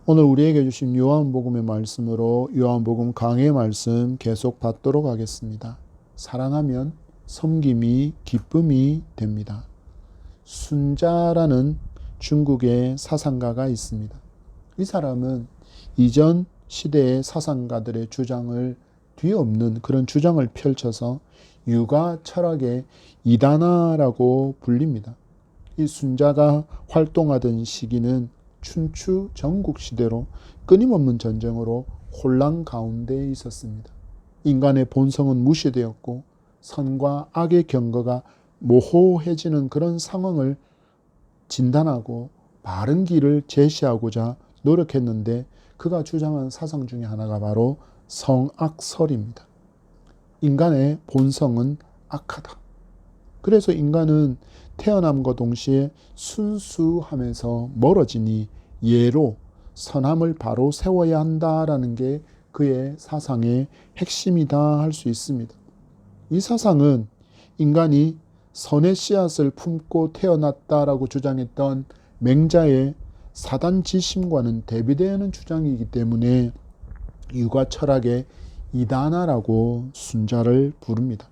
오늘 우리에게 주신 요한복음의 말씀으로 요한복음 강해 말씀 계속 받도록 하겠습니다. 사랑하면 섬김이 기쁨이 됩니다. 순자라는 중국의 사상가가 있습니다. 이 사람은 이전 시대의 사상가들의 주장을 뒤엎는 그런 주장을 펼쳐서 유가 철학의 이단아라고 불립니다. 이 순자가 활동하던 시기는 춘추 전국시대로 끊임없는 전쟁으로 혼란 가운데 있었습니다. 인간의 본성은 무시되었고 선과 악의 경거가 모호해지는 그런 상황을 진단하고 바른 길을 제시하고자 노력했는데 그가 주장한 사상 중에 하나가 바로 성악설입니다. 인간의 본성은 악하다. 그래서 인간은 태어남과 동시에 순수하면서 멀어지니 예로 선함을 바로 세워야 한다라는 게 그의 사상의 핵심이다 할 수 있습니다. 이 사상은 인간이 선의 씨앗을 품고 태어났다라고 주장했던 맹자의 사단지심과는 대비되는 주장이기 때문에 유가 철학의 이단아라고 순자를 부릅니다.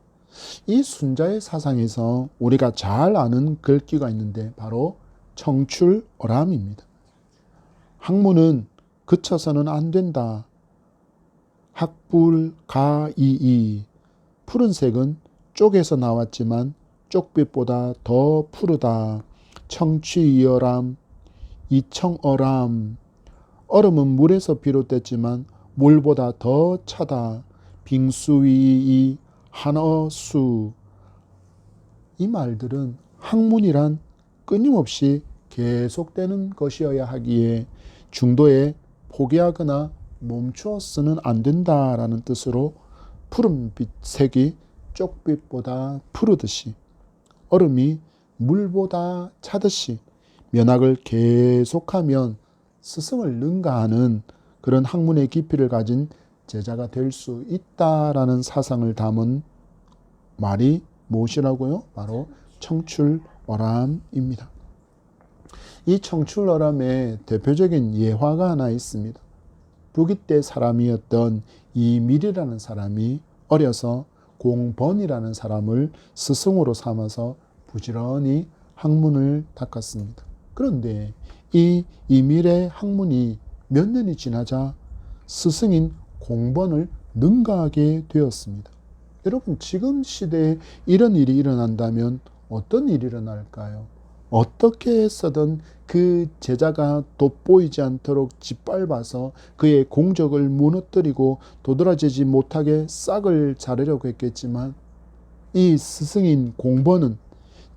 이 순자의 사상에서 우리가 잘 아는 글귀가 있는데 바로 청출어람입니다. 학문은 그쳐서는 안 된다. 학불가이이. 푸른색은 쪽에서 나왔지만 쪽빛보다 더 푸르다. 청취이어람, 이청어람. 얼음은 물에서 비롯됐지만 물보다 더 차다. 빙수위이 한어수. 이 말들은 학문이란 끊임없이 계속되는 것이어야 하기에 중도에 포기하거나 멈추어서는 안 된다라는 뜻으로 푸른빛 색이 쪽빛보다 푸르듯이 얼음이 물보다 차듯이 면학을 계속하면 스승을 능가하는 그런 학문의 깊이를 가진 제자가 될 수 있다라는 사상을 담은 말이 무엇이라고요? 바로 청출어람입니다. 이 청출어람의 대표적인 예화가 하나 있습니다. 부귀 때 사람이었던 이밀이라는 사람이 어려서 공번이라는 사람을 스승으로 삼아서 부지런히 학문을 닦았습니다. 그런데 이 이밀의 학문이 몇 년이 지나자 스승인 공번을 능가하게 되었습니다. 여러분, 지금 시대에 이런 일이 일어난다면 어떤 일이 일어날까요? 어떻게 해서든 그 제자가 돋보이지 않도록 짓밟아서 그의 공적을 무너뜨리고 도드라지지 못하게 싹을 자르려고 했겠지만 이 스승인 공번은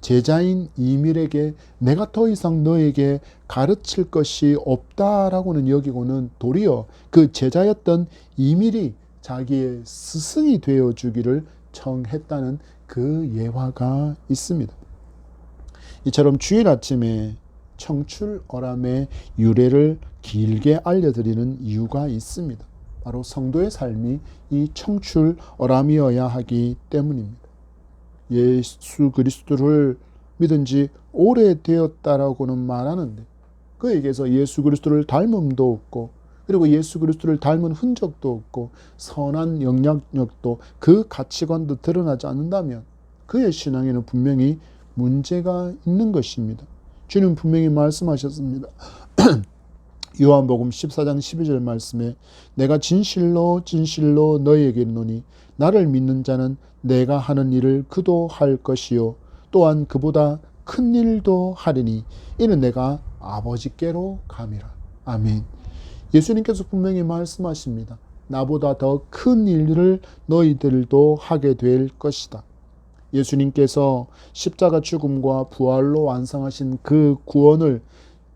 제자인 이밀에게 내가 더 이상 너에게 가르칠 것이 없다라고는 여기고는 도리어 그 제자였던 이밀이 자기의 스승이 되어주기를 청했다는 그 예화가 있습니다. 이처럼 주일 아침에 청출어람의 유래를 길게 알려드리는 이유가 있습니다. 바로 성도의 삶이 이 청출어람이어야 하기 때문입니다. 예수 그리스도를 믿은 지 오래되었다라고는 말하는데 그에게서 예수 그리스도를 닮음도 없고 그리고 예수 그리스도를 닮은 흔적도 없고 선한 영향력도 그 가치관도 드러나지 않는다면 그의 신앙에는 분명히 문제가 있는 것입니다. 주님 분명히 말씀하셨습니다. 요한복음 14장 12절 말씀에 내가 진실로 진실로 너희에게 이르노니 나를 믿는 자는 내가 하는 일을 그도 할 것이요 또한 그보다 큰 일도 하리니 이는 내가 아버지께로 감이라. 아멘. 예수님께서 분명히 말씀하십니다. 나보다 더 큰 일을 너희들도 하게 될 것이다. 예수님께서 십자가 죽음과 부활로 완성하신 그 구원을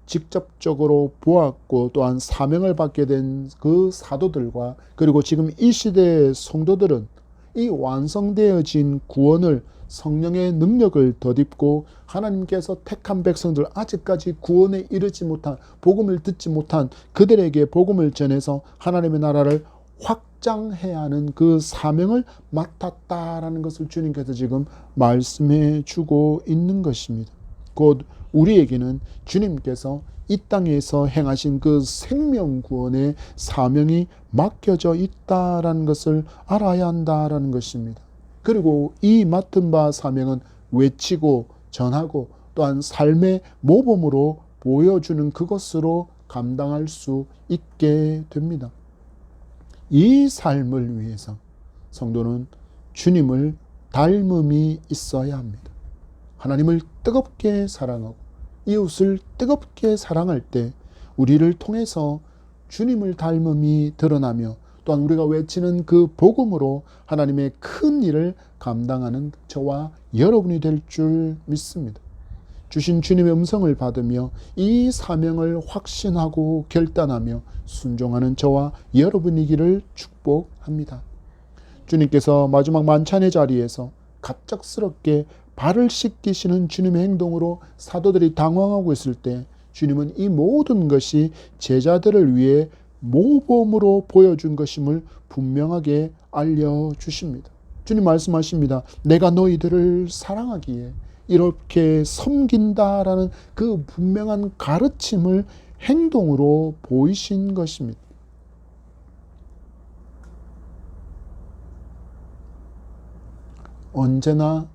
직접적으로 보았고 또한 사명을 받게 된 그 사도들과 그리고 지금 이 시대의 성도들은 이 완성되어진 구원을 성령의 능력을 덧입고 하나님께서 택한 백성들 아직까지 구원에 이르지 못한 복음을 듣지 못한 그들에게 복음을 전해서 하나님의 나라를 확장해야 하는 그 사명을 맡았다라는 것을 주님께서 지금 말씀해 주고 있는 것입니다. 곧 우리에게는 주님께서 이 땅에서 행하신 그 생명구원의 사명이 맡겨져 있다라는 것을 알아야 한다라는 것입니다. 그리고 이 맡은 바 사명은 외치고 전하고 또한 삶의 모범으로 보여주는 그것으로 감당할 수 있게 됩니다. 이 삶을 위해서 성도는 주님을 닮음이 있어야 합니다. 하나님을 뜨겁게 사랑하고 이웃을 뜨겁게 사랑할 때 우리를 통해서 주님을 닮음이 드러나며 또한 우리가 외치는 그 복음으로 하나님의 큰 일을 감당하는 저와 여러분이 될 줄 믿습니다. 주신 주님의 음성을 받으며 이 사명을 확신하고 결단하며 순종하는 저와 여러분이기를 축복합니다. 주님께서 마지막 만찬의 자리에서 갑작스럽게 발을 씻기시는 주님의 행동으로 사도들이 당황하고 있을 때 주님은 이 모든 것이 제자들을 위해 모범으로 보여준 것임을 분명하게 알려주십니다. 주님 말씀하십니다. 내가 너희들을 사랑하기에 이렇게 섬긴다라는 그 분명한 가르침을 행동으로 보이신 것입니다. 언제나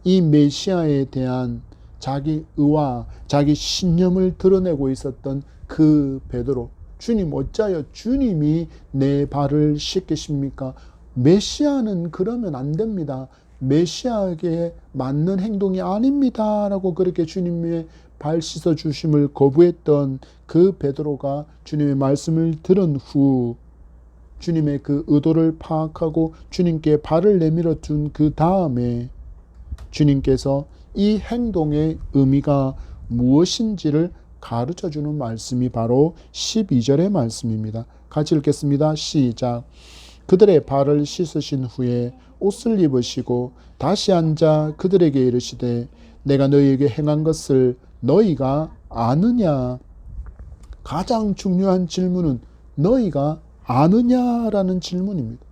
이 메시아에 대한 자기 의와 자기 신념을 드러내고 있었던 그 베드로, 주님 어찌하여 주님이 내 발을 씻기십니까? 메시아는 그러면 안 됩니다. 메시아에게 맞는 행동이 아닙니다 라고 그렇게 주님의 발 씻어 주심을 거부했던 그 베드로가 주님의 말씀을 들은 후 주님의 그 의도를 파악하고 주님께 발을 내밀어 준 그 다음에 주님께서 이 행동의 의미가 무엇인지를 가르쳐주는 말씀이 바로 12절의 말씀입니다. 같이 읽겠습니다. 시작. 그들의 발을 씻으신 후에 옷을 입으시고 다시 앉아 그들에게 이르시되 내가 너희에게 행한 것을 너희가 아느냐? 가장 중요한 질문은 너희가 아느냐라는 질문입니다.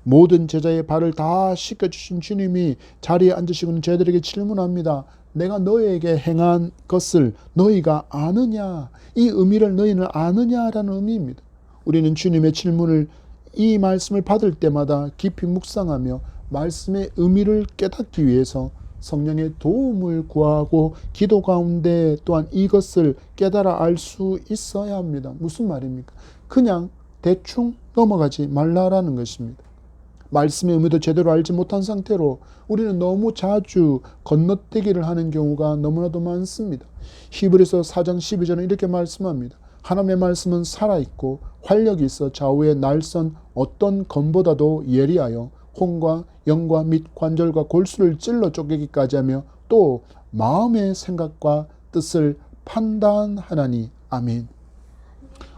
모든 제자의 발을 다 씻겨주신 주님이 자리에 앉으시고는 저희들에게 질문합니다. 내가 너희에게 행한 것을 너희가 아느냐? 이 의미를 너희는 아느냐라는 의미입니다. 우리는 주님의 질문을 이 말씀을 받을 때마다 깊이 묵상하며 말씀의 의미를 깨닫기 위해서 성령의 도움을 구하고 기도 가운데 또한 이것을 깨달아 알 수 있어야 합니다. 무슨 말입니까? 그냥 대충 넘어가지 말라라는 것입니다. 말씀의 의미도 제대로 알지 못한 상태로 우리는 너무 자주 건너뛰기를 하는 경우가 너무나도 많습니다. 히브리서 4장 12절은 이렇게 말씀합니다. 하나님의 말씀은 살아있고 활력이 있어 좌우에 날선 어떤 검보다도 예리하여 혼과 영과 및 관절과 골수를 찔러 쪼개기까지 하며 또 마음의 생각과 뜻을 판단하나니. 아멘.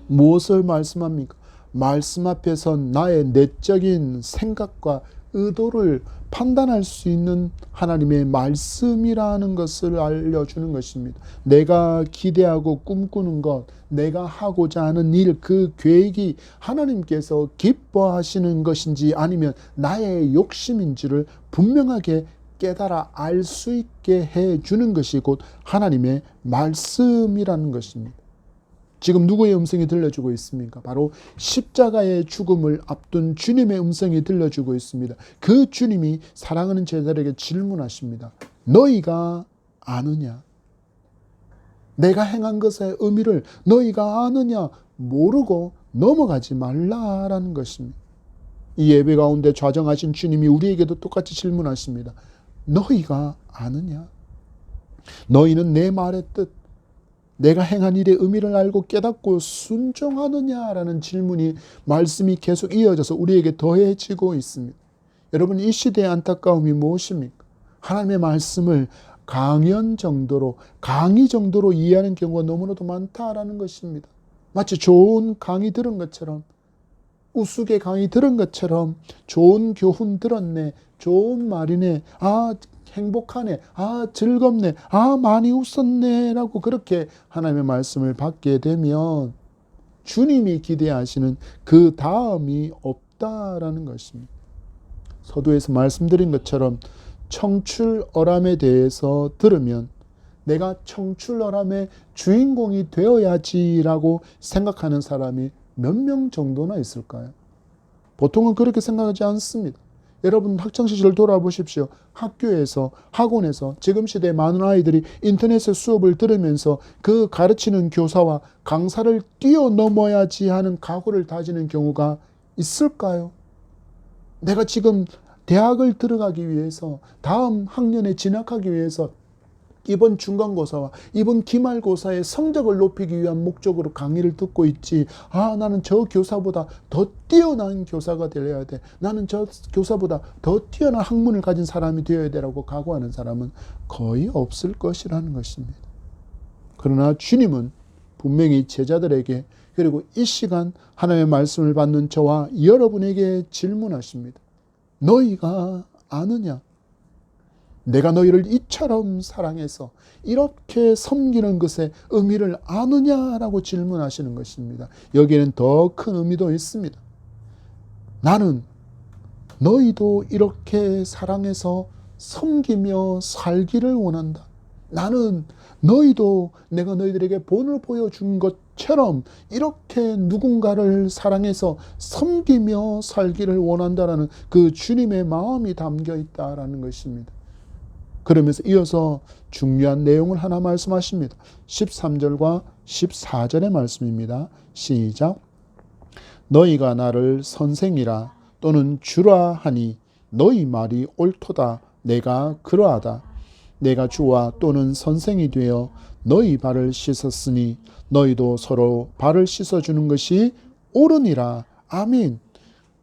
무엇을 말씀합니까? 말씀 앞에선 나의 내적인 생각과 의도를 판단할 수 있는 하나님의 말씀이라는 것을 알려주는 것입니다. 내가 기대하고 꿈꾸는 것, 내가 하고자 하는 일, 그 계획이 하나님께서 기뻐하시는 것인지 아니면 나의 욕심인지를 분명하게 깨달아 알 수 있게 해주는 것이 곧 하나님의 말씀이라는 것입니다. 지금 누구의 음성이 들려주고 있습니까? 바로 십자가의 죽음을 앞둔 주님의 음성이 들려주고 있습니다. 그 주님이 사랑하는 제자들에게 질문하십니다. 너희가 아느냐? 내가 행한 것의 의미를 너희가 아느냐? 모르고 넘어가지 말라라는 것입니다. 이 예배 가운데 좌정하신 주님이 우리에게도 똑같이 질문하십니다. 너희가 아느냐? 너희는 내 말의 뜻, 내가 행한 일의 의미를 알고 깨닫고 순종하느냐라는 질문이 말씀이 계속 이어져서 우리에게 더해지고 있습니다. 여러분, 이 시대의 안타까움이 무엇입니까? 하나님의 말씀을 강연 정도로, 강의 정도로 이해하는 경우가 너무나도 많다라는 것입니다. 마치 좋은 강의 들은 것처럼, 우스개 강의 들은 것처럼 좋은 교훈 들었네, 좋은 말이네, 행복하네, 즐겁네, 많이 웃었네 라고 그렇게 하나님의 말씀을 받게 되면 주님이 기대하시는 그 다음이 없다라는 것입니다. 서두에서 말씀드린 것처럼 청출어람에 대해서 들으면 내가 청출어람의 주인공이 되어야지라고 생각하는 사람이 몇 명 정도나 있을까요? 보통은 그렇게 생각하지 않습니다. 여러분 학창시절 돌아보십시오. 학교에서, 학원에서 지금 시대에 많은 아이들이 인터넷에 수업을 들으면서 그 가르치는 교사와 강사를 뛰어넘어야지 하는 각오를 다지는 경우가 있을까요? 내가 지금 대학을 들어가기 위해서, 다음 학년에 진학하기 위해서 이번 중간고사와 이번 기말고사의 성적을 높이기 위한 목적으로 강의를 듣고 있지. 나는 저 교사보다 더 뛰어난 교사가 되어야 돼. 나는 저 교사보다 더 뛰어난 학문을 가진 사람이 되어야 되라고 각오하는 사람은 거의 없을 것이라는 것입니다. 그러나 주님은 분명히 제자들에게, 그리고 이 시간 하나님의 말씀을 받는 저와 여러분에게 질문하십니다. 너희가 아느냐? 내가 너희를 이처럼 사랑해서 이렇게 섬기는 것의 의미를 아느냐라고 질문하시는 것입니다. 여기에는 더 큰 의미도 있습니다. 나는 너희도 이렇게 사랑해서 섬기며 살기를 원한다. 나는 너희도 내가 너희들에게 본을 보여준 것처럼 이렇게 누군가를 사랑해서 섬기며 살기를 원한다라는 그 주님의 마음이 담겨 있다라는 것입니다. 그러면서 이어서 중요한 내용을 하나 말씀하십니다. 13절과 14절의 말씀입니다. 시작. 너희가 나를 선생이라 또는 주라 하니 너희 말이 옳도다. 내가 그러하다. 내가 주와 또는 선생이 되어 너희 발을 씻었으니 너희도 서로 발을 씻어주는 것이 옳으니라. 아멘.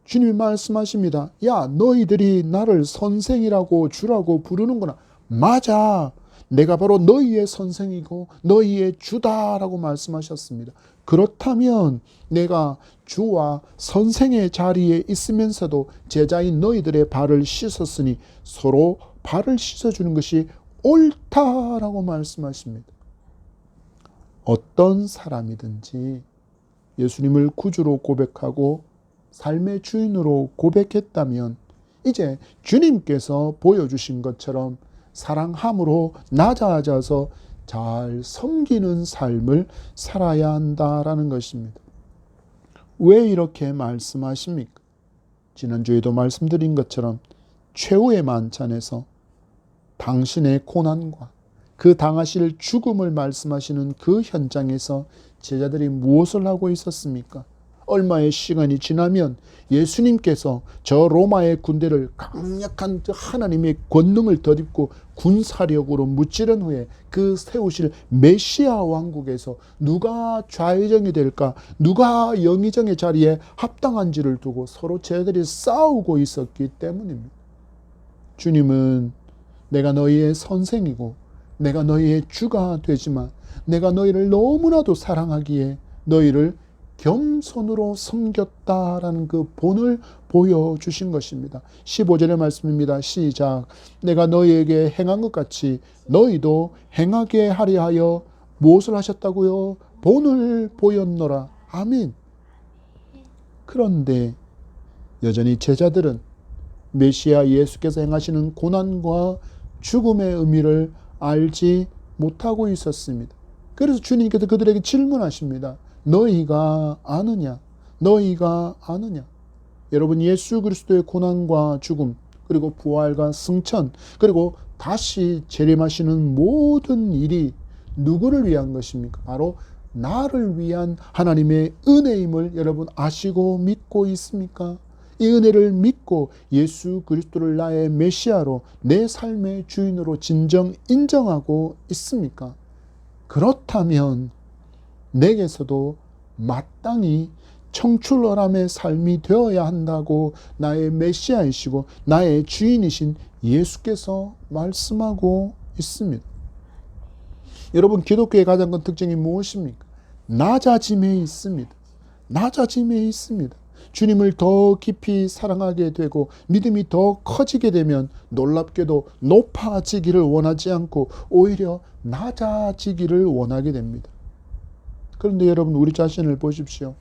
주님이 말씀하십니다. 야, 너희들이 나를 선생이라고 주라고 부르는구나. 맞아. 내가 바로 너희의 선생이고 너희의 주다라고 말씀하셨습니다. 그렇다면 내가 주와 선생의 자리에 있으면서도 제자인 너희들의 발을 씻었으니 서로 발을 씻어주는 것이 옳다라고 말씀하십니다. 어떤 사람이든지 예수님을 구주로 고백하고 삶의 주인으로 고백했다면 이제 주님께서 보여주신 것처럼 사랑함으로 낮아져서 잘 섬기는 삶을 살아야 한다라는 것입니다. 왜 이렇게 말씀하십니까? 지난주에도 말씀드린 것처럼 최후의 만찬에서 당신의 고난과 그 당하실 죽음을 말씀하시는 그 현장에서 제자들이 무엇을 하고 있었습니까? 얼마의 시간이 지나면 예수님께서 저 로마의 군대를 강력한 하나님의 권능을 덧입고 군사력으로 무찌른 후에 그 세우실 메시아 왕국에서 누가 좌의정이 될까, 누가 영의정의 자리에 합당한지를 두고 서로 제자들이 싸우고 있었기 때문입니다. 주님은 내가 너희의 선생이고 내가 너희의 주가 되지만 내가 너희를 너무나도 사랑하기에 너희를 겸손으로 섬겼다라는 그 본을 보여주신 것입니다. 15절의 말씀입니다. 시작. 내가 너희에게 행한 것 같이 너희도 행하게 하려 하여 무엇을 하셨다고요? 본을 보였노라. 아멘. 그런데 여전히 제자들은 메시아 예수께서 행하시는 고난과 죽음의 의미를 알지 못하고 있었습니다. 그래서 주님께서 그들에게 질문하십니다. 너희가 아느냐? 너희가 아느냐? 여러분, 예수 그리스도의 고난과 죽음, 그리고 부활과 승천, 그리고 다시 재림하시는 모든 일이 누구를 위한 것입니까? 바로 나를 위한 하나님의 은혜임을 여러분 아시고 믿고 있습니까? 이 은혜를 믿고 예수 그리스도를 나의 메시아로 내 삶의 주인으로 진정 인정하고 있습니까? 그렇다면 내게서도 마땅히 청출어람의 삶이 되어야 한다고 나의 메시아이시고 나의 주인이신 예수께서 말씀하고 있습니다. 여러분, 기독교의 가장 큰 특징이 무엇입니까? 낮아짐에 있습니다. 낮아짐에 있습니다. 주님을 더 깊이 사랑하게 되고 믿음이 더 커지게 되면 놀랍게도 높아지기를 원하지 않고 오히려 낮아지기를 원하게 됩니다. 그런데 여러분, 우리 자신을 보십시오.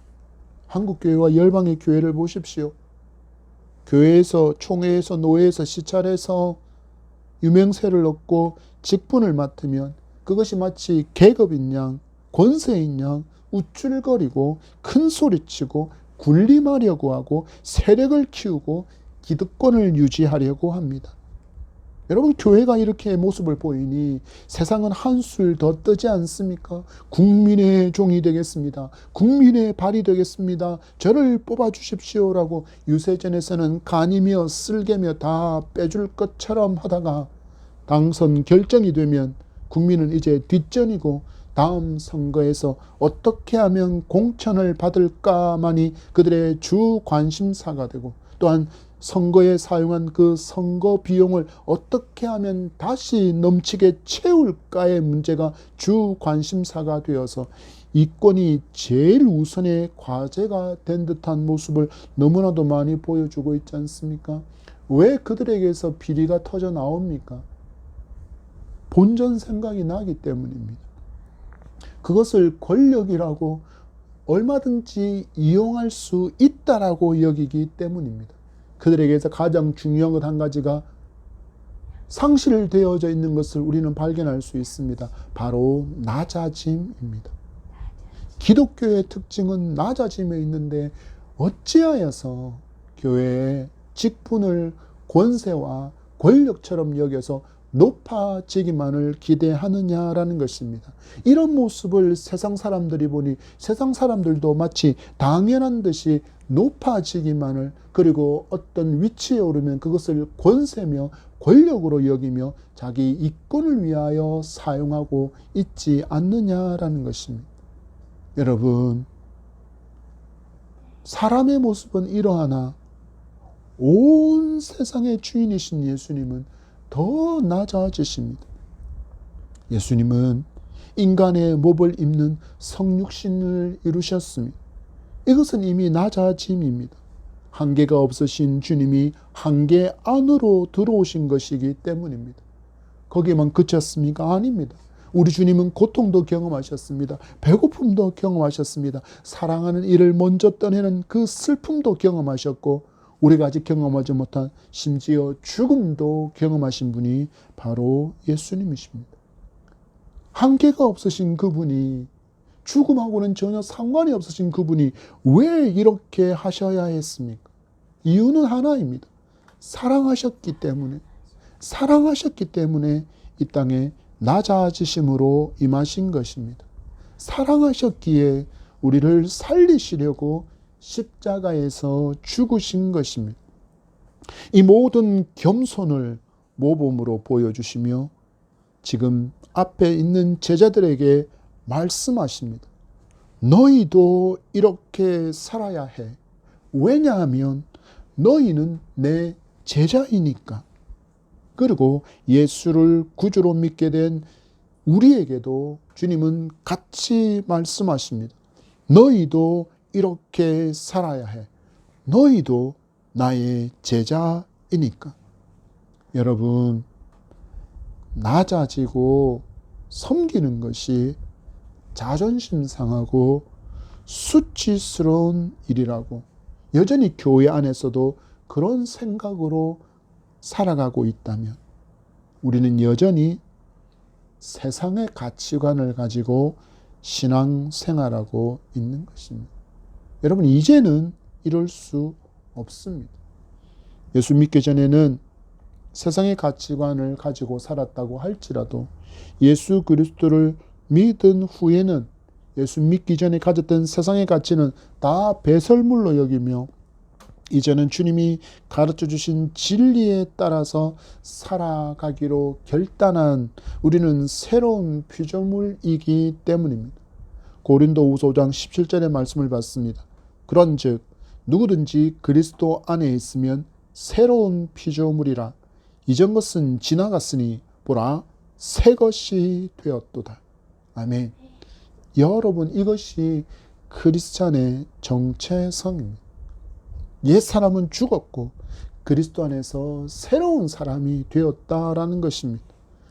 한국교회와 열방의 교회를 보십시오. 교회에서, 총회에서, 노회에서, 시찰에서 유명세를 얻고 직분을 맡으면 그것이 마치 계급인 양, 권세인 양 우쭐거리고 큰 소리치고 군림하려고 하고 세력을 키우고 기득권을 유지하려고 합니다. 여러분, 교회가 이렇게 모습을 보이니 세상은 한술 더 뜨지 않습니까? 국민의 종이 되겠습니다. 국민의 발이 되겠습니다. 저를 뽑아주십시오라고 유세전에서는 간이며 쓸개며 다 빼줄 것처럼 하다가 당선 결정이 되면 국민은 이제 뒷전이고 다음 선거에서 어떻게 하면 공천을 받을까만이 그들의 주 관심사가 되고, 또한 선거에 사용한 그 선거 비용을 어떻게 하면 다시 넘치게 채울까의 문제가 주 관심사가 되어서 이권이 제일 우선의 과제가 된 듯한 모습을 너무나도 많이 보여주고 있지 않습니까? 왜 그들에게서 비리가 터져 나옵니까? 본전 생각이 나기 때문입니다. 그것을 권력이라고 얼마든지 이용할 수 있다라고 여기기 때문입니다. 그들에게서 가장 중요한 것 한 가지가 상실되어져 있는 것을 우리는 발견할 수 있습니다. 바로 낮아짐입니다. 기독교의 특징은 낮아짐에 있는데 어찌하여서 교회의 직분을 권세와 권력처럼 여겨서 높아지기만을 기대하느냐라는 것입니다. 이런 모습을 세상 사람들이 보니 세상 사람들도 마치 당연한 듯이 높아지기만을, 그리고 어떤 위치에 오르면 그것을 권세며 권력으로 여기며 자기 이권을 위하여 사용하고 있지 않느냐라는 것입니다. 여러분, 사람의 모습은 이러하나 온 세상의 주인이신 예수님은 더 낮아지십니다. 예수님은 인간의 몸을 입는 성육신을 이루셨습니다. 이것은 이미 낮아짐입니다. 한계가 없으신 주님이 한계 안으로 들어오신 것이기 때문입니다. 거기에만 그쳤습니까? 아닙니다. 우리 주님은 고통도 경험하셨습니다. 배고픔도 경험하셨습니다. 사랑하는 이를 먼저 떠내는 그 슬픔도 경험하셨고, 우리가 아직 경험하지 못한 심지어 죽음도 경험하신 분이 바로 예수님이십니다. 한계가 없으신 그분이, 죽음하고는 전혀 상관이 없으신 그분이 왜 이렇게 하셔야 했습니까? 이유는 하나입니다. 사랑하셨기 때문에 이 땅에 낮아지심으로 임하신 것입니다. 사랑하셨기에 우리를 살리시려고 십자가에서 죽으신 것입니다. 이 모든 겸손을 모범으로 보여주시며 지금 앞에 있는 제자들에게 말씀하십니다. 너희도 이렇게 살아야 해. 왜냐하면 너희는 내 제자이니까. 그리고 예수를 구주로 믿게 된 우리에게도 주님은 같이 말씀하십니다. 너희도 이렇게 살아야 해. 너희도 나의 제자이니까. 여러분, 낮아지고 섬기는 것이 자존심 상하고 수치스러운 일이라고, 여전히 교회 안에서도 그런 생각으로 살아가고 있다면 우리는 여전히 세상의 가치관을 가지고 신앙생활하고 있는 것입니다. 여러분, 이제는 이럴 수 없습니다. 예수 믿기 전에는 세상의 가치관을 가지고 살았다고 할지라도 예수 그리스도를 믿은 후에는 예수 믿기 전에 가졌던 세상의 가치는 다 배설물로 여기며 이제는 주님이 가르쳐 주신 진리에 따라서 살아가기로 결단한 우리는 새로운 피조물이기 때문입니다. 고린도후서 5장 17절의 말씀을 봤습니다. 그런즉 누구든지 그리스도 안에 있으면 새로운 피조물이라. 이전 것은 지나갔으니 보라 새 것이 되었도다. 아멘. 여러분, 이것이 크리스찬의 정체성입니다. 옛 사람은 죽었고 그리스도 안에서 새로운 사람이 되었다라는 것입니다.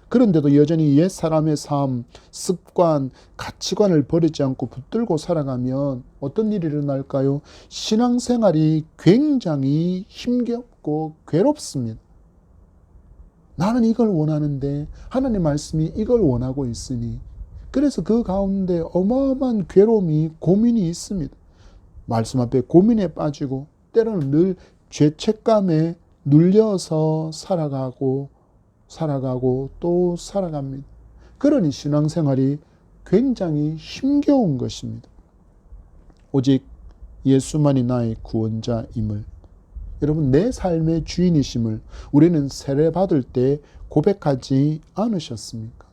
그런데도 여전히 옛 사람의 삶, 습관, 가치관을 버리지 않고 붙들고 살아가면 어떤 일이 일어날까요? 신앙생활이 굉장히 힘겹고 괴롭습니다. 나는 이걸 원하는데 하나님 말씀이 이걸 원하고 있으니, 그래서 그 가운데 어마어마한 괴로움이, 고민이 있습니다. 말씀 앞에 고민에 빠지고 때로는 늘 죄책감에 눌려서 살아가고 또 살아갑니다. 그러니 신앙생활이 굉장히 힘겨운 것입니다. 오직 예수만이 나의 구원자임을, 여러분 내 삶의 주인이심을 우리는 세례받을 때 고백하지 않으셨습니까?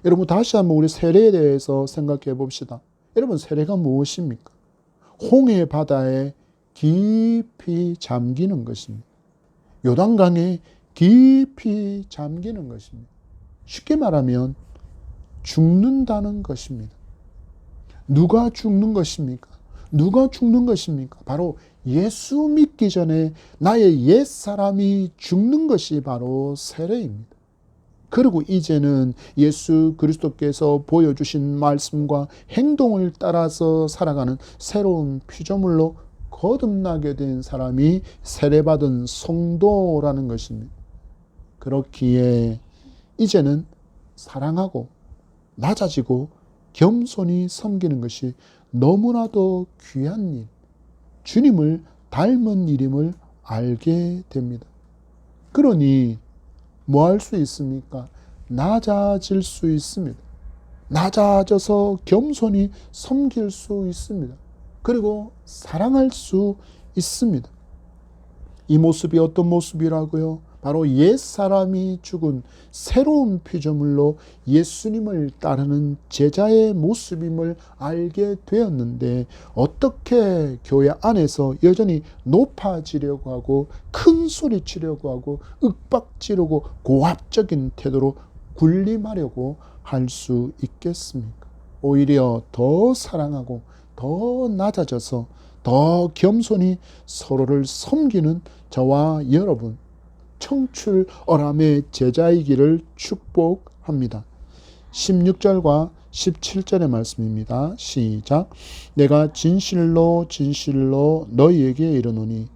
여러분 다시 한번 우리 세례에 대해서 생각해 봅시다. 여러분 세례가 무엇입니까? 홍해 바다에 깊이 잠기는 것입니다. 요단강에 깊이 잠기는 것입니다. 쉽게 말하면 죽는다는 것입니다. 누가 죽는 것입니까? 누가 죽는 것입니까? 바로 예수 믿기 전에 나의 옛사람이 죽는 것이 바로 세례입니다. 그리고 이제는 예수 그리스도께서 보여주신 말씀과 행동을 따라서 살아가는 새로운 피조물로 거듭나게 된 사람이 세례받은 성도라는 것입니다. 그렇기에 이제는 사랑하고 낮아지고 겸손히 섬기는 것이 너무나도 귀한 일, 주님을 닮은 일임을 알게 됩니다. 그러니 뭐 할 수 있습니까? 낮아질 수 있습니다. 낮아져서 겸손히 섬길 수 있습니다. 그리고 사랑할 수 있습니다. 이 모습이 어떤 모습이라고요? 바로 옛사람이 죽은 새로운 피조물로 예수님을 따르는 제자의 모습임을 알게 되었는데, 어떻게 교회 안에서 여전히 높아지려고 하고 큰 소리 치려고 하고 윽박지르고 고압적인 태도로 군림하려고 할 수 있겠습니까? 오히려 더 사랑하고 더 낮아져서 더 겸손히 서로를 섬기는 저와 여러분, 청출어람의 제자이기를 축복합니다. 16절과 17절의 말씀입니다. 시작. 내가 진실로 진실로 너희에게 이르노니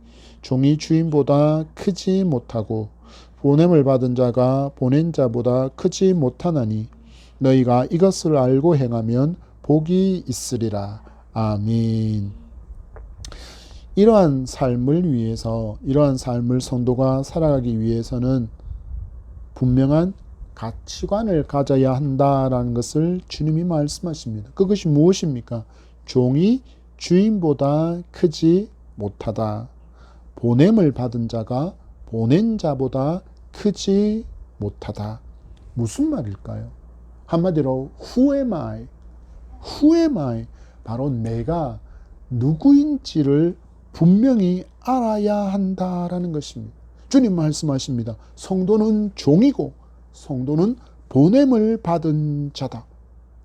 종이 주인보다 크지 못하고 보냄을 받은 자가 보낸 자보다 크지 못하나니 너희가 이것을 알고 행하면 복이 있으리라. 아멘. 이러한 삶을 위해서, 이러한 삶을 성도가 살아가기 위해서는 분명한 가치관을 가져야 한다라는 것을 주님이 말씀하십니다. 그것이 무엇입니까? 종이 주인보다 크지 못하다. 보냄을 받은 자가 보낸 자보다 크지 못하다. 무슨 말일까요? 한마디로 Who am I? Who am I? 바로 내가 누구인지를 분명히 알아야 한다라는 것입니다. 주님 말씀하십니다. 성도는 종이고 성도는 보냄을 받은 자다.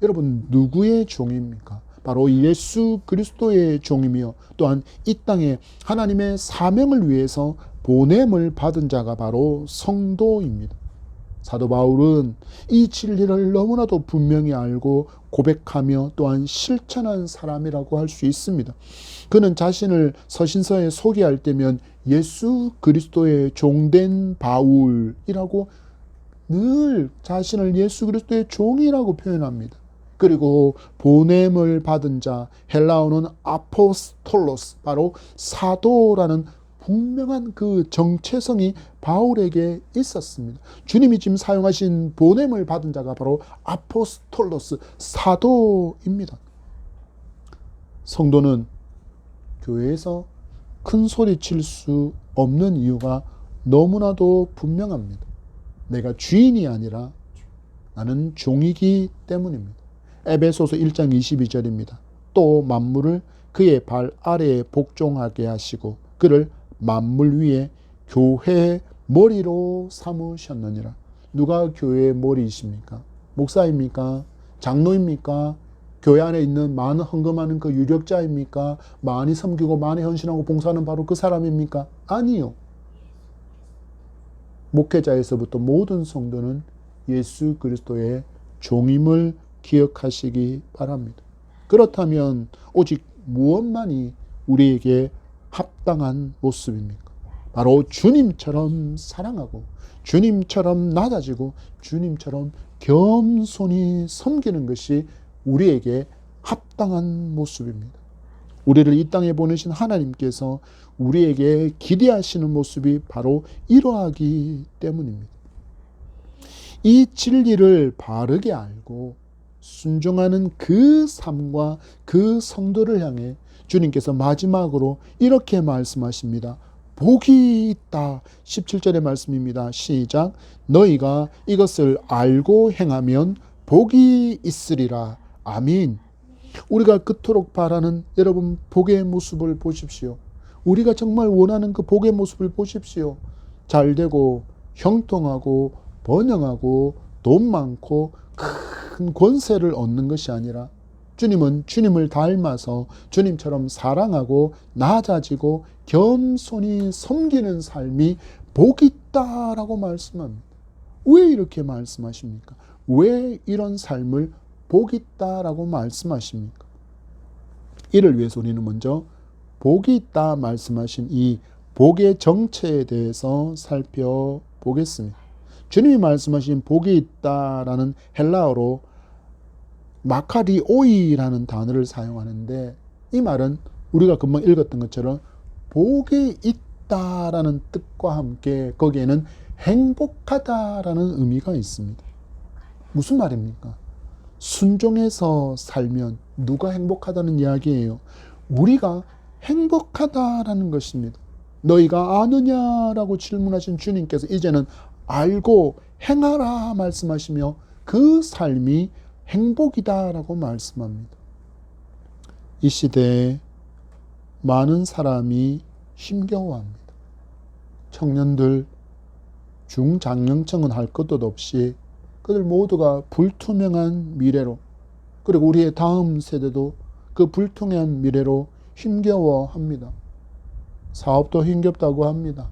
여러분 누구의 종입니까? 바로 예수 그리스도의 종이며 또한 이 땅에 하나님의 사명을 위해서 보냄을 받은 자가 바로 성도입니다. 사도 바울은 이 진리를 너무나도 분명히 알고 고백하며 또한 실천한 사람이라고 할 수 있습니다. 그는 자신을 서신서에 소개할 때면 예수 그리스도의 종된 바울이라고 늘 자신을 예수 그리스도의 종이라고 표현합니다. 그리고 보냄을 받은 자, 헬라어는 아포스톨로스, 바로 사도라는 분명한 그 정체성이 바울에게 있었습니다. 주님이 지금 사용하신 보냄을 받은 자가 바로 아포스톨로스, 사도입니다. 성도는 교회에서 큰 소리 칠 수 없는 이유가 너무나도 분명합니다. 내가 주인이 아니라 나는 종이기 때문입니다. 에베소서 1장 22절입니다. 또 만물을 그의 발 아래에 복종하게 하시고 그를 만물 위에 교회의 머리로 삼으셨느니라. 누가 교회의 머리이십니까? 목사입니까? 장로입니까? 교회 안에 있는 많은 헌금하는 그 유력자입니까? 많이 섬기고 많이 헌신하고 봉사하는 바로 그 사람입니까? 아니요. 목회자에서부터 모든 성도는 예수 그리스도의 종임을 기억하시기 바랍니다. 그렇다면 오직 무엇만이 우리에게 합당한 모습입니까? 바로 주님처럼 사랑하고 주님처럼 낮아지고 주님처럼 겸손히 섬기는 것이 우리에게 합당한 모습입니다. 우리를 이 땅에 보내신 하나님께서 우리에게 기대하시는 모습이 바로 이러하기 때문입니다. 이 진리를 바르게 알고 순종하는 그 삶과 그 성도를 향해 주님께서 마지막으로 이렇게 말씀하십니다. 복이 있다. 17절의 말씀입니다. 시작. 너희가 이것을 알고 행하면 복이 있으리라. 아멘. 우리가 그토록 바라는 여러분 복의 모습을 보십시오. 우리가 정말 원하는 그 복의 모습을 보십시오. 잘되고 형통하고 번영하고 돈 많고 큰 권세를 얻는 것이 아니라 주님은 주님을 닮아서 주님처럼 사랑하고 낮아지고 겸손히 섬기는 삶이 복이 있다라고 말씀합니다. 왜 이렇게 말씀하십니까? 왜 이런 삶을 복이 있다라고 말씀하십니까? 이를 위해서 우리는 먼저 복이 있다 말씀하신 이 복의 정체에 대해서 살펴보겠습니다. 주님이 말씀하신 복이 있다라는 헬라어로 마카리오이라는 단어를 사용하는데 이 말은 우리가 금방 읽었던 것처럼 복이 있다라는 뜻과 함께 거기에는 행복하다라는 의미가 있습니다. 무슨 말입니까? 순종해서 살면 누가 행복하다는 이야기예요? 우리가 행복하다라는 것입니다. 너희가 아느냐라고 질문하신 주님께서 이제는 알고 행하라 말씀하시며 그 삶이 행복이다라고 말씀합니다. 이 시대에 많은 사람이 힘겨워합니다. 청년들, 중장년층은 할 것도 없이 그들 모두가 불투명한 미래로, 그리고 우리의 다음 세대도 그 불투명한 미래로 힘겨워합니다. 사업도 힘겹다고 합니다.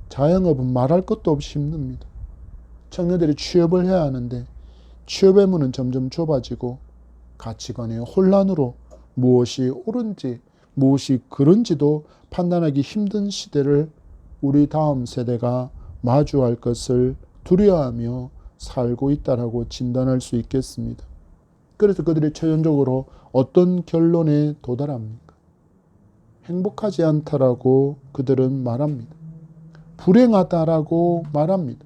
자영업은 말할 것도 없이 힘듭니다. 청년들이 취업을 해야 하는데 취업의 문은 점점 좁아지고 가치관의 혼란으로 무엇이 옳은지 무엇이 그른지도 판단하기 힘든 시대를 우리 다음 세대가 마주할 것을 두려워하며 살고 있다라고 진단할 수 있겠습니다. 그래서 그들이 최종적으로 어떤 결론에 도달합니까? 행복하지 않다라고 그들은 말합니다. 불행하다라고 말합니다.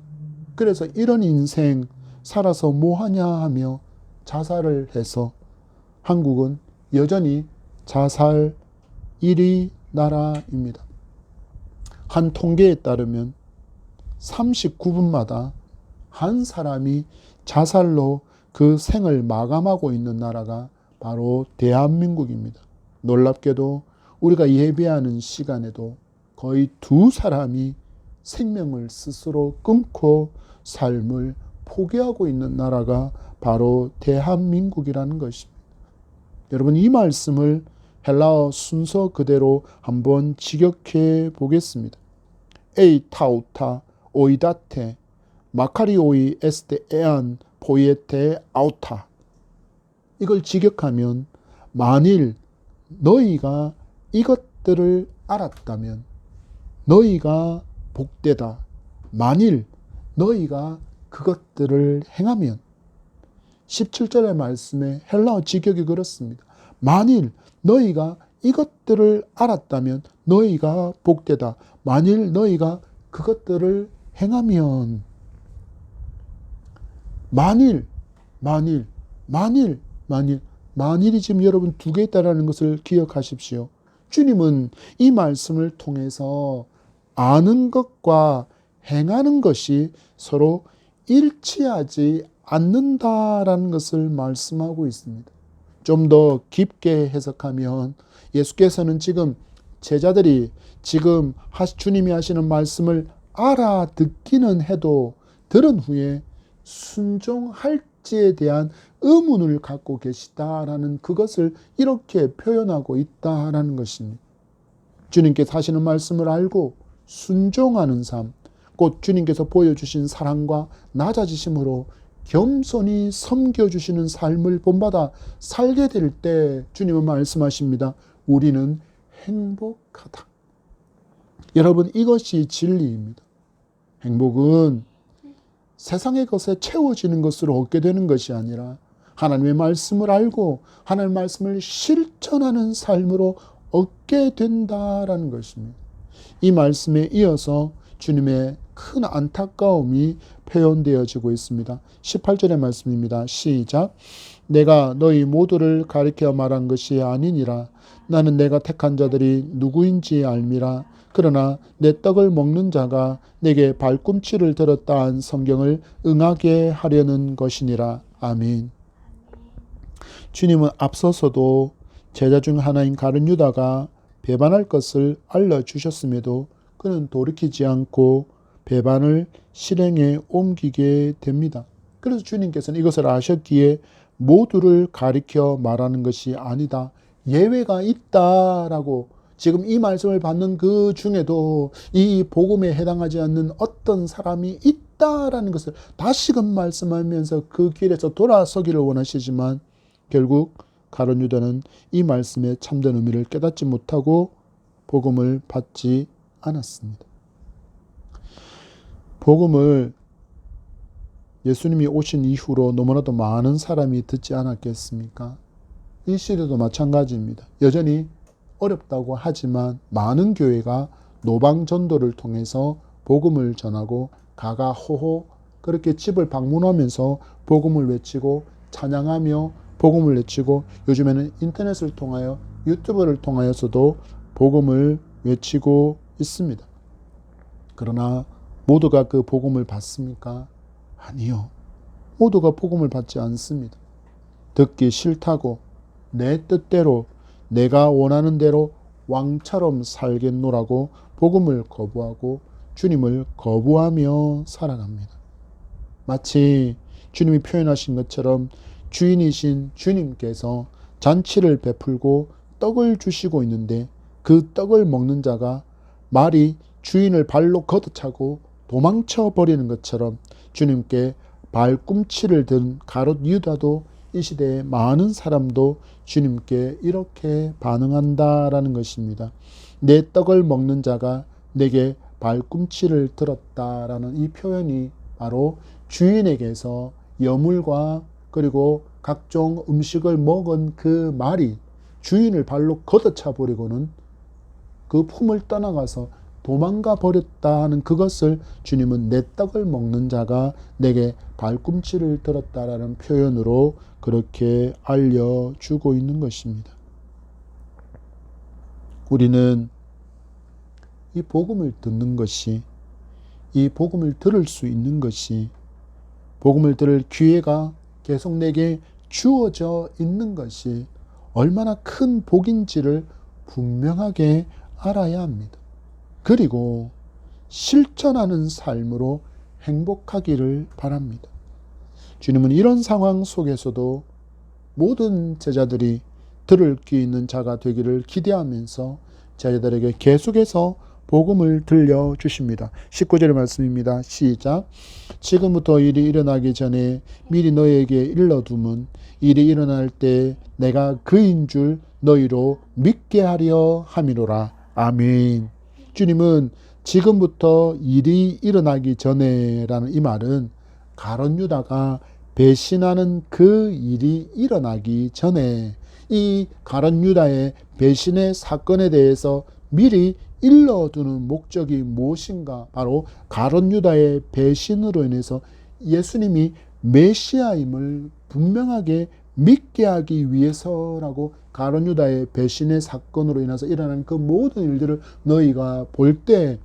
그래서 이런 인생 살아서 뭐하냐 하며 자살을 해서 한국은 여전히 자살 1위 나라입니다. 한 통계에 따르면 39분마다 한 사람이 자살로 그 생을 마감하고 있는 나라가 바로 대한민국입니다. 놀랍게도 우리가 예배하는 시간에도 거의 2사람이 생명을 스스로 끊고 삶을 포기하고 있는 나라가 바로 대한민국이라는 것입니다. 여러분, 이 말씀을 헬라어 순서 그대로 한번 직역해 보겠습니다. 에이 타우타 오이다테 마카리오이 에스테 에안 포이에테 아우타. 이걸 직역하면 만일 너희가 이것들을 알았다면 너희가 복되다. 만일 너희가 그것들을 행하면. 17절의 말씀에 헬라어 직역이 그렇습니다. 만일 너희가 이것들을 알았다면 너희가 복되다. 만일 너희가 그것들을 행하면. 만일이 지금 여러분 2개 있다는 것을 기억하십시오. 주님은 이 말씀을 통해서 아는 것과 행하는 것이 서로 일치하지 않는다라는 것을 말씀하고 있습니다. 좀 더 깊게 해석하면 예수께서는 지금 제자들이 지금 주님이 하시는 말씀을 알아듣기는 해도 들은 후에 순종할지에 대한 의문을 갖고 계시다라는 그것을 이렇게 표현하고 있다라는 것입니다. 주님께서 하시는 말씀을 알고 순종하는 삶, 곧 주님께서 보여주신 사랑과 낮아지심으로 겸손히 섬겨주시는 삶을 본받아 살게 될 때 주님은 말씀하십니다. 우리는 행복하다. 여러분, 이것이 진리입니다. 행복은 세상의 것에 채워지는 것으로 얻게 되는 것이 아니라 하나님의 말씀을 알고 하나님의 말씀을 실천하는 삶으로 얻게 된다라는 것입니다. 이 말씀에 이어서 주님의 큰 안타까움이 표현되어지고 있습니다. 18절의 말씀입니다. 시작. 내가 너희 모두를 가리켜 말한 것이 아니니라. 나는 내가 택한 자들이 누구인지 알미라. 그러나 내 떡을 먹는 자가 내게 발꿈치를 들었다 한 성경을 응하게 하려는 것이니라. 아멘. 주님은 앞서서도 제자 중 하나인 가룟 유다가 배반할 것을 알려주셨음에도 그는 돌이키지 않고 배반을 실행에 옮기게 됩니다. 그래서 주님께서는 이것을 아셨기에 모두를 가리켜 말하는 것이 아니다. 예외가 있다라고 지금 이 말씀을 받는 그 중에도 이 복음에 해당하지 않는 어떤 사람이 있다라는 것을 다시금 말씀하면서 그 길에서 돌아서기를 원하시지만 결국 가룟 유다는 이 말씀의 참된 의미를 깨닫지 못하고 복음을 받지 않았습니다. 복음을 예수님이 오신 이후로 너무나도 많은 사람이 듣지 않았겠습니까? 이 시대도 마찬가지입니다. 여전히 어렵다고 하지만 많은 교회가 노방전도를 통해서 복음을 전하고 가가호호 그렇게 집을 방문하면서 복음을 외치고 찬양하며 복음을 외치고 요즘에는 인터넷을 통하여 유튜브를 통하여서도 복음을 외치고 있습니다. 그러나 모두가 그 복음을 받습니까? 아니요. 모두가 복음을 받지 않습니다. 듣기 싫다고 내 뜻대로 내가 원하는 대로 왕처럼 살겠노라고 복음을 거부하고 주님을 거부하며 살아갑니다. 마치 주님이 표현하신 것처럼 주인이신 주님께서 잔치를 베풀고 떡을 주시고 있는데 그 떡을 먹는 자가 말이 주인을 발로 걷어차고 도망쳐 버리는 것처럼 주님께 발꿈치를 든 가룟 유다도 이 시대에 많은 사람도 주님께 이렇게 반응한다라는 것입니다. 내 떡을 먹는 자가 내게 발꿈치를 들었다라는 이 표현이 바로 주인에게서 여물과 그리고 각종 음식을 먹은 그 말이 주인을 발로 걷어차 버리고는 그 품을 떠나가서 도망가 버렸다 하는 그것을 주님은 내 떡을 먹는 자가 내게 발꿈치를 들었다라는 표현으로 그렇게 알려주고 있는 것입니다. 우리는 이 복음을 듣는 것이, 이 복음을 들을 수 있는 것이, 복음을 들을 기회가 계속 내게 주어져 있는 것이 얼마나 큰 복인지를 분명하게 알아야 합니다. 그리고 실천하는 삶으로 행복하기를 바랍니다. 주님은 이런 상황 속에서도 모든 제자들이 들을 귀 있는 자가 되기를 기대하면서 제자들에게 계속해서 복음을 들려주십니다. 19절의 말씀입니다. 시작. 지금부터 일이 일어나기 전에 미리 너희에게 일러둠은 일이 일어날 때 내가 그인 줄 너희로 믿게 하려 함이로라. 아멘. 주님은 지금부터 일이 일어나기 전에라는 이 말은 가룟 유다가 배신하는 그 일이 일어나기 전에 이 가룟 유다의 배신의 사건에 대해서 미리 일러두는 목적이 무엇인가? 바로 가룟 유다의 배신으로 인해서 예수님이 메시아임을 분명하게 믿게 하기 위해서라고 가룟 유다의 배신의 사건으로 인해서 일어난 그 모든 일들을 너희가 볼 때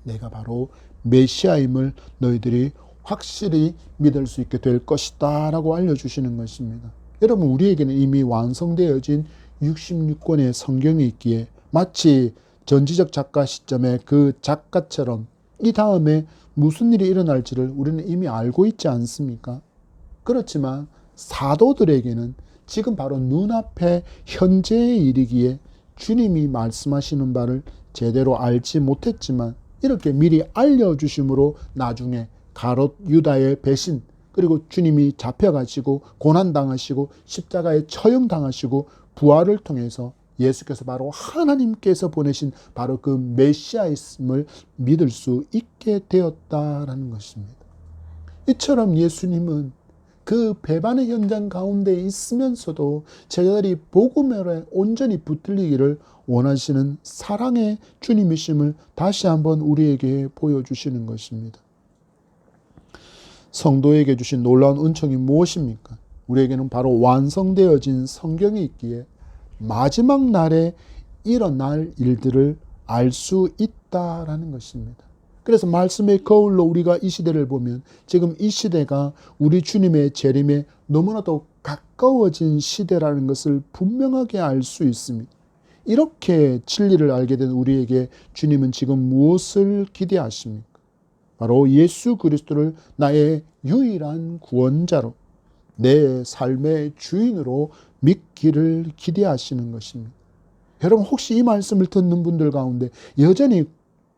내가 바로 메시아임을 너희들이 확실히 믿을 수 있게 될 것이다 라고 알려주시는 것입니다. 여러분, 우리에게는 이미 완성되어진 66권의 성경이 있기에 마치 전지적 작가 시점의 그 작가처럼 이 다음에 무슨 일이 일어날지를 우리는 이미 알고 있지 않습니까? 그렇지만 사도들에게는 지금 바로 눈앞에 현재의 일이기에 주님이 말씀하시는 바를 제대로 알지 못했지만 이렇게 미리 알려주심으로 나중에 가롯 유다의 배신, 그리고 주님이 잡혀가시고 고난당하시고 십자가에 처형당하시고 부활을 통해서 예수께서 바로 하나님께서 보내신 바로 그 메시아였음을 믿을 수 있게 되었다라는 것입니다. 이처럼 예수님은 그 배반의 현장 가운데 있으면서도 제자들이 복음에 온전히 붙들리기를 원하시는 사랑의 주님이심을 다시 한번 우리에게 보여주시는 것입니다. 성도에게 주신 놀라운 은총이 무엇입니까? 우리에게는 바로 완성되어진 성경이 있기에 마지막 날에 일어날 일들을 알 수 있다라는 것입니다. 그래서 말씀의 거울로 우리가 이 시대를 보면 지금 이 시대가 우리 주님의 재림에 너무나도 가까워진 시대라는 것을 분명하게 알 수 있습니다. 이렇게 진리를 알게 된 우리에게 주님은 지금 무엇을 기대하십니까? 바로 예수 그리스도를 나의 유일한 구원자로 내 삶의 주인으로 믿기를 기대하시는 것입니다. 여러분 혹시 이 말씀을 듣는 분들 가운데 여전히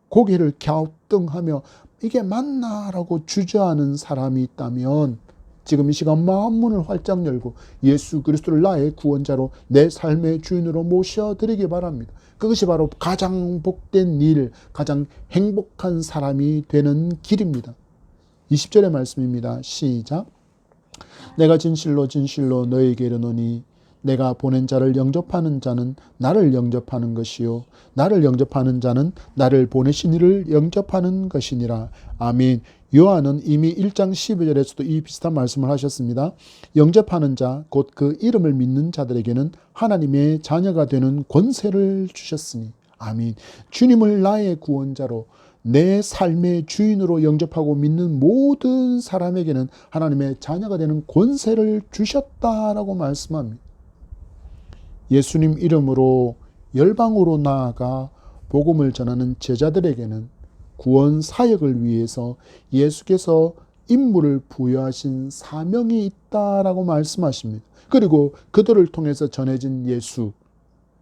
고개를 갸우뚱하며 이게 맞나라고 주저하는 사람이 있다면 지금 이 시간 마음문을 활짝 열고 예수 그리스도를 나의 구원자로 내 삶의 주인으로 모셔드리기 바랍니다. 그것이 바로 가장 복된 일, 가장 행복한 사람이 되는 길입니다. 20절의 말씀입니다. 시작. 내가 진실로 진실로 너에게 이르노니 내가 보낸 자를 영접하는 자는 나를 영접하는 것이요 나를 영접하는 자는 나를 보내신 이를 영접하는 것이니라. 아멘. 요한은 이미 1장 12절에서도 이 비슷한 말씀을 하셨습니다. 영접하는 자, 곧 그 이름을 믿는 자들에게는 하나님의 자녀가 되는 권세를 주셨으니. 아멘. 주님을 나의 구원자로 내 삶의 주인으로 영접하고 믿는 모든 사람에게는 하나님의 자녀가 되는 권세를 주셨다라고 말씀합니다. 예수님 이름으로 열방으로 나아가 복음을 전하는 제자들에게는 구원 사역을 위해서 예수께서 임무를 부여하신 사명이 있다라고 말씀하십니다. 그리고 그들을 통해서 전해진 예수,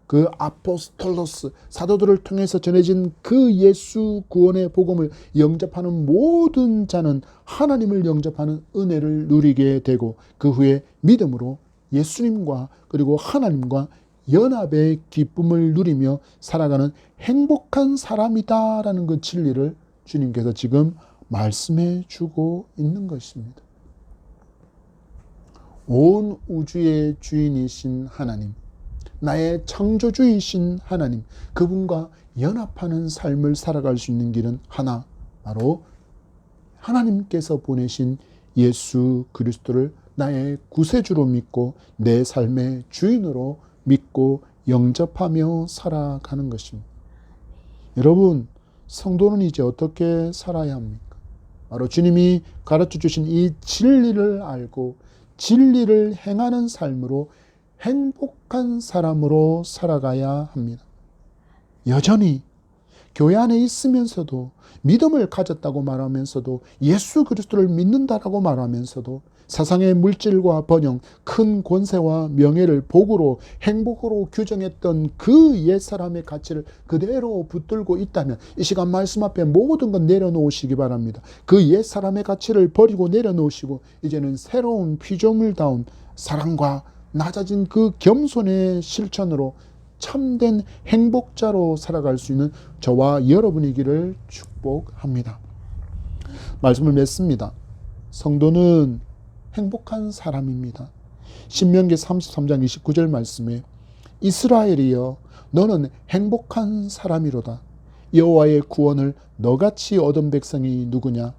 그 아포스톨로스, 사도들을 통해서 전해진 그 예수 구원의 복음을 영접하는 모든 자는 하나님을 영접하는 은혜를 누리게 되고 그 후에 믿음으로 예수님과 그리고 하나님과 연합의 기쁨을 누리며 살아가는 행복한 사람이다라는 그 진리를 주님께서 지금 말씀해 주고 있는 것입니다. 온 우주의 주인이신 하나님, 나의 창조주이신 하나님, 그분과 연합하는 삶을 살아갈 수 있는 길은 하나, 바로 하나님께서 보내신 예수 그리스도를 나의 구세주로 믿고 내 삶의 주인으로 믿고 영접하며 살아가는 것입니다. 여러분, 성도는 이제 어떻게 살아야 합니까? 바로 주님이 가르쳐 주신 이 진리를 알고 진리를 행하는 삶으로 행복한 사람으로 살아가야 합니다. 여전히 교회 안에 있으면서도 믿음을 가졌다고 말하면서도 예수 그리스도를 믿는다라고 말하면서도 세상의 물질과 번영, 큰 권세와 명예를 복으로 행복으로 규정했던 그 옛사람의 가치를 그대로 붙들고 있다면 이 시간 말씀 앞에 모든 것 내려놓으시기 바랍니다. 그 옛사람의 가치를 버리고 내려놓으시고 이제는 새로운 피조물다운 사랑과 낮아진 그 겸손의 실천으로 참된 행복자로 살아갈 수 있는 저와 여러분이기를 축복합니다. 말씀을 맺습니다. 성도는 행복한 사람입니다. 신명기 33장 29절 말씀에 이스라엘이여 너는 행복한 사람이로다. 여호와의 구원을 너같이 얻은 백성이 누구냐?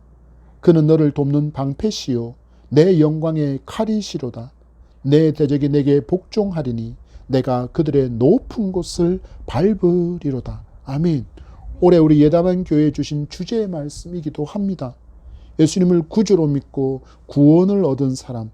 그는 너를 돕는 방패시요 내 영광의 칼이시로다. 내 대적이 내게 복종하리니 내가 그들의 높은 곳을 밟으리로다. 아멘. 올해 우리 예담한 교회에 주신 주제의 말씀이기도 합니다. 예수님을 구주로 믿고 구원을 얻은 사람,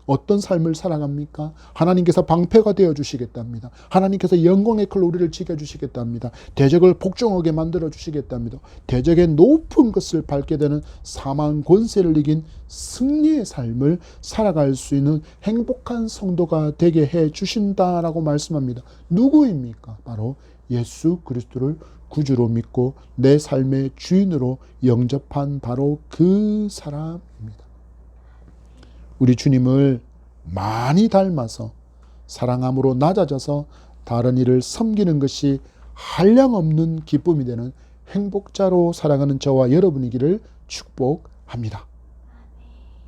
어떤 삶을 살아갑니까? 하나님께서 방패가 되어주시겠답니다. 하나님께서 영광의 칼로 우리를 지켜주시겠답니다. 대적을 복종하게 만들어주시겠답니다. 대적의 높은 것을 밟게 되는 사망 권세를 이긴 승리의 삶을 살아갈 수 있는 행복한 성도가 되게 해주신다라고 말씀합니다. 누구입니까? 바로 예수 그리스도를 구주로 믿고 내 삶의 주인으로 영접한 바로 그 사람입니다. 우리 주님을 많이 닮아서 사랑함으로 낮아져서 다른 이를 섬기는 것이 한량없는 기쁨이 되는 행복자로 살아가는 저와 여러분이기를 축복합니다.